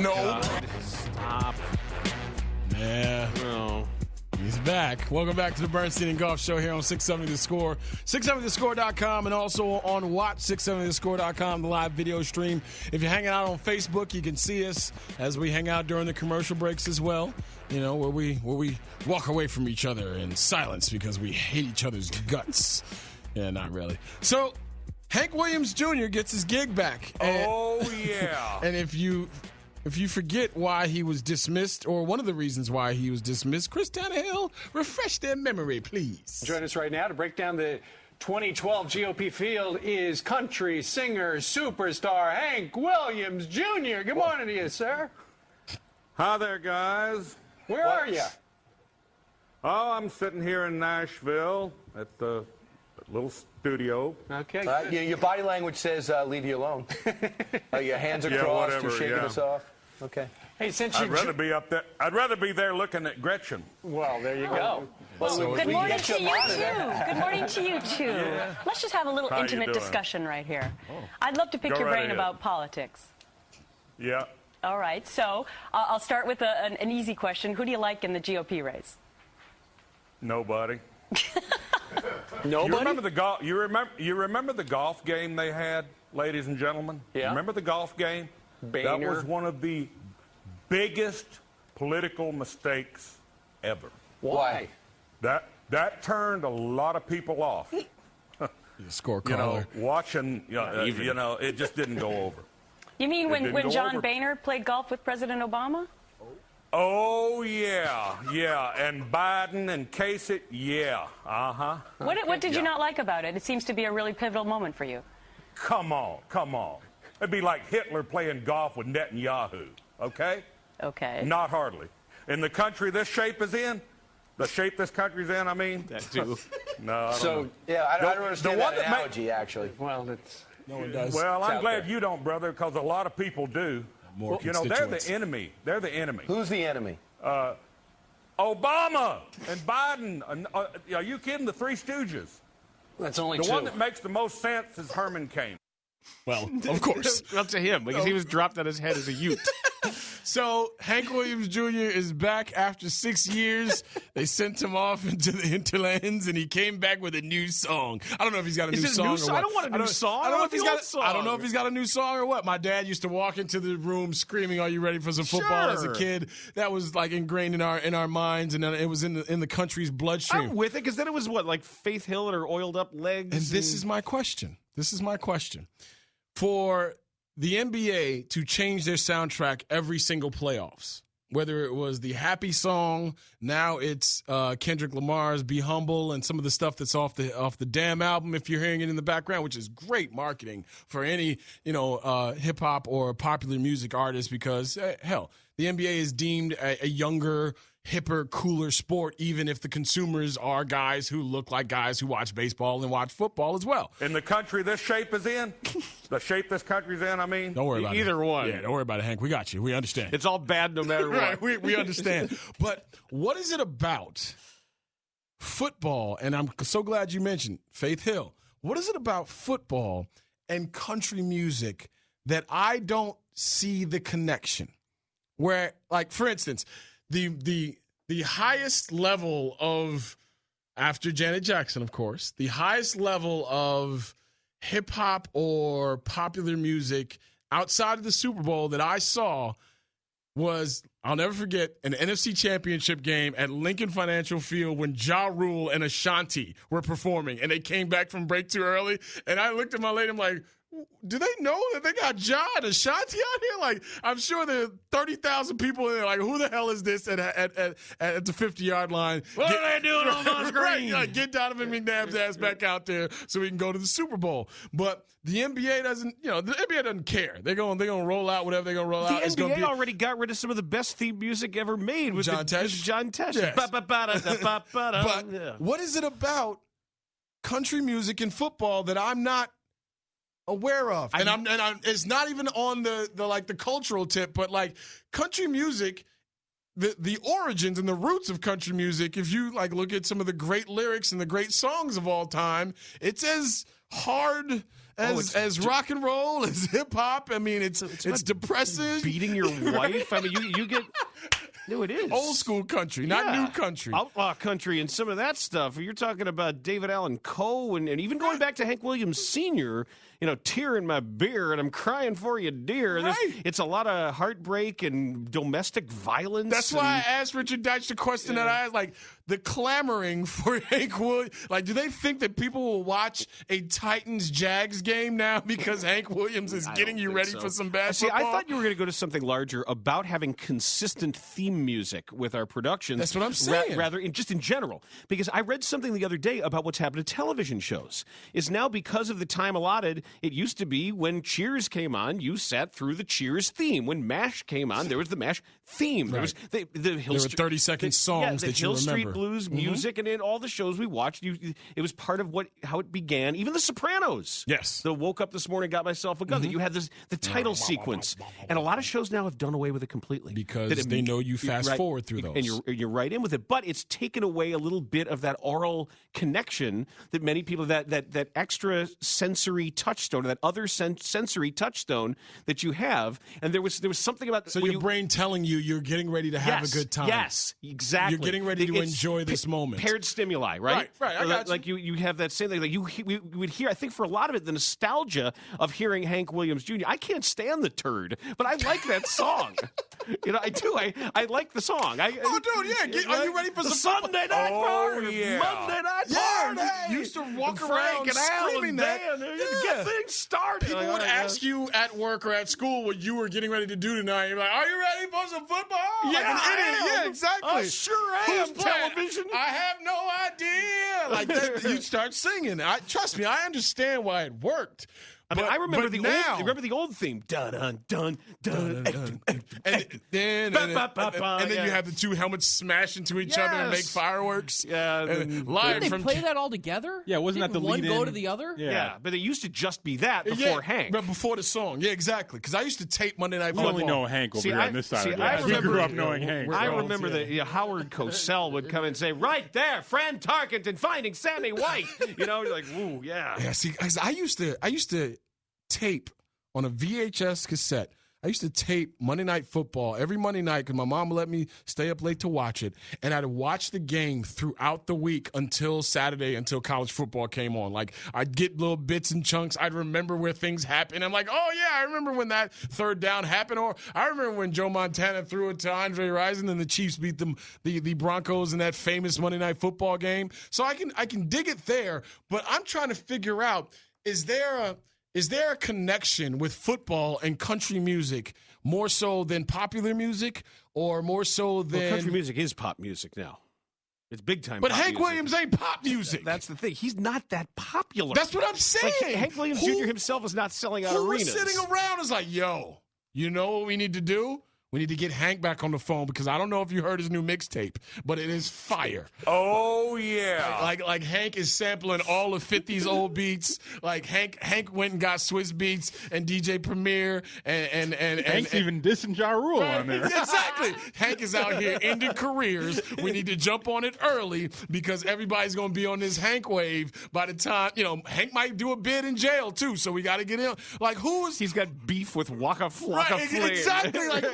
Nope. Stop. Yeah. No. He's back. Welcome back to the Bernstein and Goff Show here on 670 The Score. 670thescore.com and also on watch670thescore.com, the live video stream. If you're hanging out on Facebook, you can see us as we hang out during the commercial breaks as well. You know, where we walk away from each other in silence because we hate each other's guts. Yeah, not really. So, Hank Williams Jr. gets his gig back. Oh, yeah. And if you forget why he was dismissed, or one of the reasons why he was dismissed, Chris Tannehill, refresh their memory, please. Join us right now to break down the 2012 GOP field is country singer superstar Hank Williams Jr. Good morning to you, sir. Hi there, guys. Where are you? Oh, I'm sitting here in Nashville at the little studio. Okay. Your body language says leave you alone. Your hands are Yeah, crossed. whatever, You're shaking yeah. us off. Okay. Hey, since you I'd rather be up there. I'd rather be there looking at Gretchen. well, there you go. So Good we morning get to you you, out of there. too. Good morning to you, too. Let's just have a little How you intimate doing? discussion right here. I'd love to pick Go your right brain ahead. about politics. Yeah. All right, so I'll start with an easy question. Who do you like in the GOP race? Nobody. Nobody? You remember the golf? You remember the golf game they had, ladies and gentlemen? Yeah. Remember the golf game? That Boehner. was one of the biggest political mistakes ever. Why? That turned a lot of people off. Score You know, caller. watching. You know, it just didn't go over. You mean didn't when go John over. Boehner played golf with President Obama? Oh yeah, and Biden and Kasich, yeah, What did you Yeah. not like about it? It seems to be a really pivotal moment for you. Come on. It'd be like Hitler playing golf with Netanyahu, okay? Okay. Not hardly. In the country this shape is in, the shape this country's in, I mean. That too. No, I don't So, know. Yeah, I don't The understand one that that ma- analogy, actually. well, it's No one does. Well, I'm out glad there. you don't, brother, because a lot of people do. More You know, they're constituents. the enemy. They're the enemy. Who's the enemy? Obama and Biden. Are you kidding? The Three Stooges. that's only The two. one that makes the most sense is Herman Cain. Well, of course. Up to him, because he was dropped on his head as a youth. So Hank Williams Jr. is back after 6 years. They sent him off into the hinterlands, and he came back with a new song. I don't know if he's got a Is new it a song. new or song? what. I don't want a new song. I don't know I if he's want got. the old I don't know song. if he's got a new song or what. My dad used to walk into the room screaming, "Are you ready for some football?" As a Sure. kid. That was like ingrained in our minds, and then it was in the country's bloodstream. I'm with it, because then it was what, like Faith Hill and her oiled up legs? And this is my question. For the NBA to change their soundtrack every single playoffs, whether it was the Happy song, now it's Kendrick Lamar's Be Humble, and some of the stuff that's off the Damn album, if you're hearing it in the background, which is great marketing for any hip hop or popular music artist, because hell, the NBA is deemed a younger, hipper, cooler sport, even if the consumers are guys who look like guys who watch baseball and watch football as well. In the country this shape is in, the shape this country's in, I mean. Don't worry about it. Either one. Yeah, don't worry about it, Hank. We got you. We understand. It's all bad no matter what. Right, we understand. But what is it about football? And I'm so glad you mentioned Faith Hill. What is it about football and country music that I don't see the connection? Where, like, for instance, the highest level of, after Janet Jackson, of course, the highest level of hip hop or popular music outside of the Super Bowl that I saw was, I'll never forget, an NFC Championship game at Lincoln Financial Field when Ja Rule and Ashanti were performing, and they came back from break too early. And I looked at my lady, I'm like, do they know that they got Ja and Ashanti out here? Like, I'm sure there are 30,000 people in there. Like, who the hell is this at the 50-yard line? What are they doing on the screen? Right, get Donovan McNabb's ass back out there so we can go to the Super Bowl. But the NBA doesn't, the NBA doesn't care. They're gonna roll out whatever they're gonna roll The out. It's gonna NBA be already got rid of some of the best theme music ever made with John Tesh? John Tesh. Yes. Ba-ba-ba-da-da-ba-ba-da. But Yeah. what is it about country music and football that I'm not aware of? And I'm it's not even on the cultural tip, but like country music, the origins and the roots of country music, if you like look at some of the great lyrics and the great songs of all time, it's as hard as rock and roll, as hip hop. I mean, it's depressing. Beating your wife. I mean, you get. No, it is Old school country, not new country. Outlaw country and some of that stuff. You're talking about David Allan Coe and even going back to Hank Williams Sr., tear in my beer and I'm crying for you, dear. Right. It's a lot of heartbreak and domestic violence. That's why I asked Richard Deitch the question that I asked, like, the clamoring for Hank Williams. Like, do they think that people will watch a Titans-Jags game now because Hank Williams is getting you ready for some bad See, football? I thought you were going to go to something larger about having consistent theme music with our productions. That's what I'm saying. Just in general. Because I read something the other day about what's happened to television shows. Is now because of the time allotted, it used to be when Cheers came on, you sat through the Cheers theme. When MASH came on, there was the MASH theme. There was the Hill there were 30-second songs the that you Hill remember. Street Blues music, and in all the shows we watched, it was part of how it began. Even The Sopranos. Yes. The Woke Up This Morning, Got Myself a Gun. That you had the title sequence. And a lot of shows now have done away with it completely. Because they know you fast forward through those. And you're right in with it. But it's taken away a little bit of that oral connection that many people, that extra sensory touchstone, or that other sensory touchstone that you have. And there was something about... So your brain telling you you're getting ready to have a good time. Yes, exactly. You're getting ready to enjoy this moment. Paired stimuli, right? Right, I got you. Like you have that same thing. Like we would hear, I think for a lot of it, the nostalgia of hearing Hank Williams Jr. I can't stand the turd, but I like that song. I do. I like the song. Are you ready for some Sunday night party? Yeah. Monday night Yeah, party. you used to walk Frank around and Al screaming and that. Dan, get things started. People would ask you at work or at school what you were getting ready to do tonight. You're like, are you ready for some football? Yeah, like an idiot. I am. Yeah, exactly. I sure am. Who's playing? Television. I have no idea. Like that, you start singing. Trust me, I understand why it worked. I mean, I remember but the old theme. Dun dun dun dun. And then you have the two helmets smash into each other and make Yes. fireworks. Yeah, and live Didn't they from play that all together? Yeah, wasn't that Didn't the one lead go in? to the other? Yeah, but it used to just be that before Hank. But before the song. Yeah, exactly. Because I used to tape Monday Night We Football. only know Hank over here on this side of the I house. We remember- grew up knowing Hank. I remember that Howard Cosell would come and say, "Right there, Fran Tarkenton finding Sammy White." You're like, "Ooh, yeah." Yeah, see, I used to tape on a VHS cassette. I used to tape Monday Night Football every Monday night because my mom would let me stay up late to watch it. And I'd watch the game throughout the week until Saturday, until college football came on. Like, I'd get little bits and chunks. I'd remember where things happened. I'm like, oh, yeah, I remember when that third down happened. Or I remember when Joe Montana threw it to Andre Rison and the Chiefs beat the Broncos in that famous Monday Night Football game. So I can dig it there. But I'm trying to figure out, is there a connection with football and country music more so than popular music, or more so than country music is pop music now. It's big time. But pop Hank music. Williams ain't pop music. That's the thing. He's not that popular. That's what I'm saying. Like, Hank Williams Jr. himself is not selling out who arenas. was sitting around is like, yo, you know what we need to do? We need to get Hank back on the phone because I don't know if you heard his new mixtape, but it is fire. Oh, yeah. Like Hank is sampling all of 50's old beats. Like Hank went and got Swiss Beats and DJ Premier and Hank's even dissing Ja Rule on there. Exactly. Hank is out here ending careers. We need to jump on it early because everybody's going to be on this Hank wave by the time, Hank might do a bid in jail too, so we got to get in. Like, He's got beef with Waka Flocka right, Flynn. exactly. Like,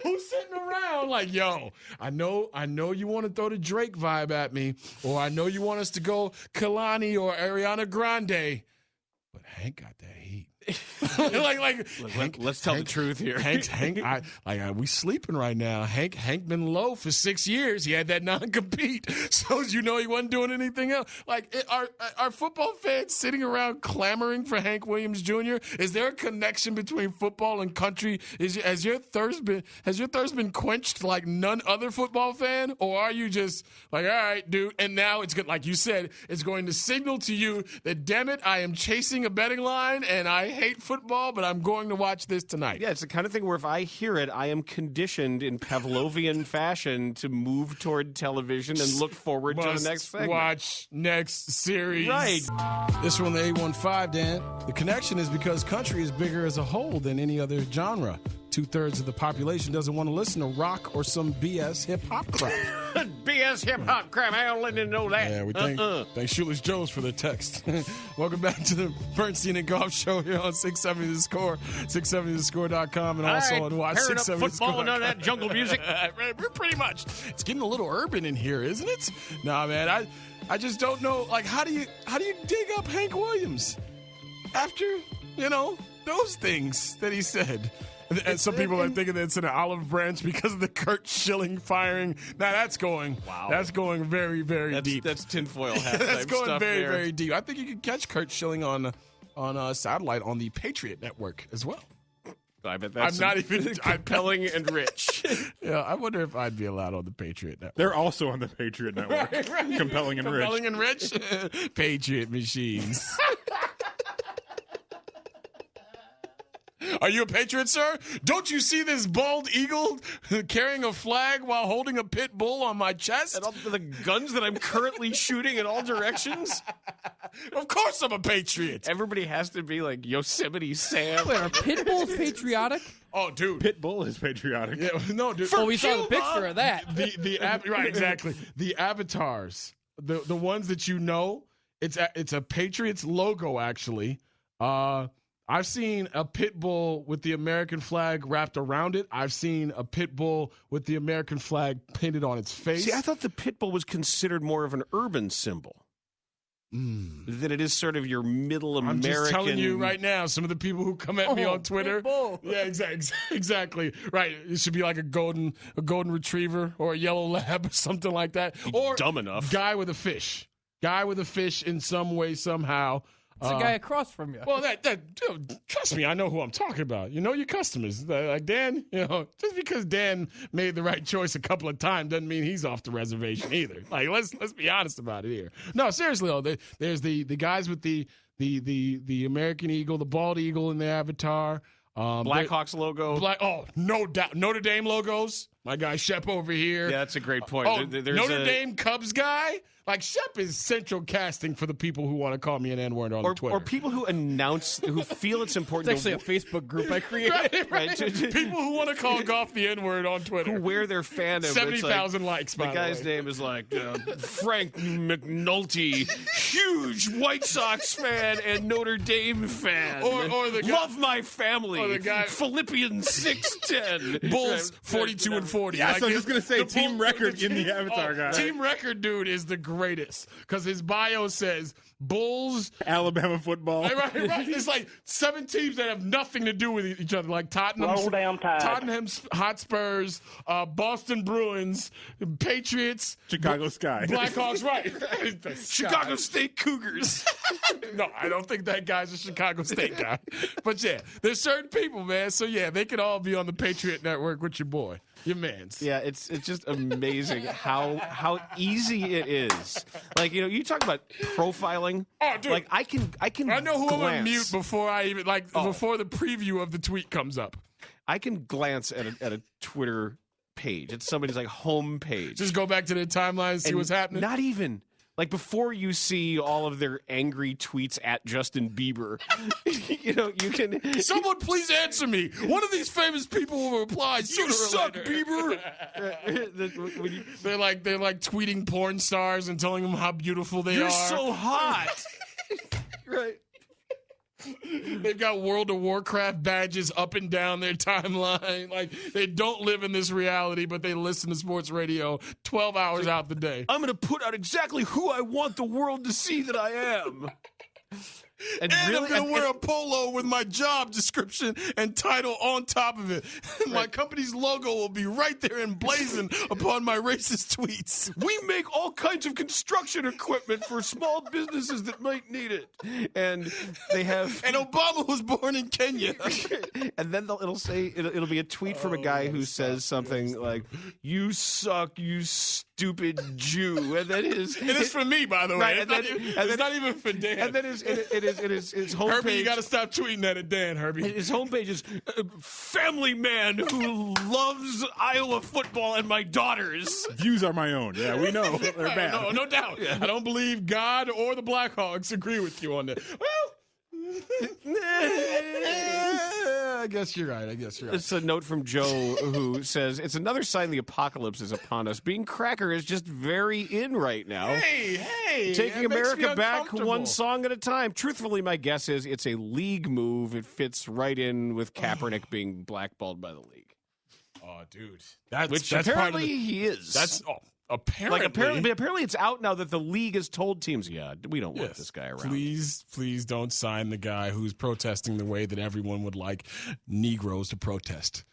who's sitting around like, yo, I know you want to throw the Drake vibe at me, or I know you want us to go Kalani or Ariana Grande, but Hank got that heat. Let's tell the truth here. Hank, we sleeping right now. Hank been low for 6 years. He had that non-compete, so he wasn't doing anything else. Are football fans sitting around clamoring for Hank Williams Jr.? Is there a connection between football and country? Has your thirst been quenched like none other football fan, or are you just like, all right, dude? And now it's good, like you said, it's going to signal to you that, damn it, I am chasing a betting line and I hate football, but I'm going to watch this tonight. Yeah, it's the kind of thing where if I hear it, I am conditioned in Pavlovian fashion to move toward television and look forward to the next segment. Watch next series. Right. This one, the 815, Dan. The connection is because country is bigger as a whole than any other genre. 2/3 of the population doesn't want to listen to rock or some BS hip-hop crap. BS hip hop crap. I don't let you know that. Yeah, we thank Shoeless Joes for their text. Welcome back to the Bernstein and Goff show here on 670 The Score, 670thescore.com, and also on Watch Pairing up 670 football and none of that jungle music. Pretty much. It's getting a little urban in here, isn't it? Nah, man, I just don't know. Like, how do you dig up Hank Williams after, those things that he said? And some people are thinking that it's an olive branch because of the Kurt Schilling firing. Now that's going. Wow. That's going very, very deep. That's tinfoil hat. That's going stuff very, there. very deep. I think you can catch Kurt Schilling on satellite on the Patriot Network as well. I bet that's I'm not even compelling and rich. Yeah, I wonder if I'd be allowed on the Patriot Network. They're also on the Patriot Network. Right. Compelling and rich. Compelling and rich. Patriot machines. Are you a patriot, sir? Don't you see this bald eagle carrying a flag while holding a pit bull on my chest? And all the guns that I'm currently shooting in all directions? Of course I'm a patriot. Everybody has to be like Yosemite Sam. Wait, are pit bulls patriotic? Oh, dude. Pitbull is patriotic. Yeah, no, dude. Oh, we saw the picture of that. Right, exactly. The avatars, the ones that it's a Patriots logo, actually. I've seen a pit bull with the American flag wrapped around it. I've seen a pit bull with the American flag painted on its face. See, I thought the pit bull was considered more of an urban symbol. That it is sort of your middle American. I'm just telling you right now, some of the people who come at me on Twitter. Pit bull. Yeah, exactly. Right. It should be like a golden retriever or a yellow lab or something like that. Or dumb enough. Guy with a fish. Guy with a fish in some way, somehow. It's the guy across from you. Well, trust me, I know who I'm talking about. You know your customers. Like Dan, just because Dan made the right choice a couple of times doesn't mean he's off the reservation either. Like, let's be honest about it here. No, seriously though, there's the guys with the American eagle, the bald eagle in the avatar. Blackhawks logo. No doubt. Notre Dame logos. My guy Shep over here. Yeah, that's a great point. There's Notre Dame Cubs guy. Like, Shep is central casting for the people who want to call me an N-word on Twitter. Or people who who feel it's important. It's actually a Facebook group I created. right. People who want to call Goff the N-word on Twitter. Who wear their fandom. 70,000 likes, by the guy's name is like Frank McNulty, huge White Sox fan and Notre Dame fan. Or the guy, love my family. Or the guy, Philippians 6:10. Bulls 42 and 40. Yeah, so I was just gonna say team record in the avatar guy. Team record dude is the greatest because his bio says Bulls, Alabama football. Right. It's like 7 teams that have nothing to do with each other, like Tottenham Hotspurs, Boston Bruins, Patriots, Chicago Sky, Blackhawks, right? Chicago State Cougars. No, I don't think that guy's a Chicago State guy. But yeah, there's certain people, man. So yeah, they could all be on the Patriot Network with your boy. Your mans. Yeah, it's just amazing how easy it is. Like, you talk about profiling. Oh, dude. Like, I know who glance. I'm gonna mute before I even before the preview of the tweet comes up. I can glance at a Twitter page. It's somebody's like home page. Just go back to their timeline and see what's happening. Not even. Like, before you see all of their angry tweets at Justin Bieber, you can... Someone please answer me. One of these famous people will reply sooner You suck, or later. Bieber! They're like tweeting porn stars and telling them how beautiful they are. You're so hot! Right. They've got World of Warcraft badges up and down their timeline. Like, they don't live in this reality, but they listen to sports radio 12 hours out the day. I'm going to put out exactly who I want the world to see that I am. And I'm going to wear a polo with my job description and title on top of it. My company's logo will be right there emblazoned upon my racist tweets. We make all kinds of construction equipment for small businesses that might need it. And they have... And Obama was born in Kenya. And then it'll say, it'll be a tweet from a guy who says something like, "You suck, you stupid Jew." And then it is for me, by the way. Right, it's not even for Dan. And then his homepage. Herbie, you got to stop tweeting that at Dan, Herbie. His homepage is family man who loves Iowa football and my daughters. Views are my own. Yeah, we know they're bad. No doubt. Yeah. I don't believe God or the Blackhawks agree with you on that. Well, I guess you're right. It's a note from Joe who says, it's another sign the apocalypse is upon us. Being cracker is just very in right now. Hey, Taking it makes me America back uncomfortable. one song at a time. Truthfully, my guess is it's a league move. It fits right in with Kaepernick being blackballed by the league. Oh, dude. Which that's apparently part of the, he is. That's apparently. Apparently it's out now that the league has told teams, we don't want this guy around. Please don't sign the guy who's protesting the way that everyone would like Negroes to protest,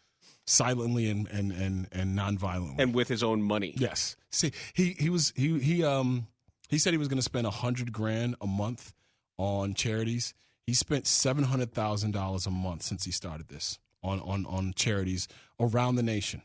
silently and nonviolently, and with his own money. Yes. See, he said he was going to spend $100,000 a month on charities. He spent $700,000 a month since he started this on charities around the nation.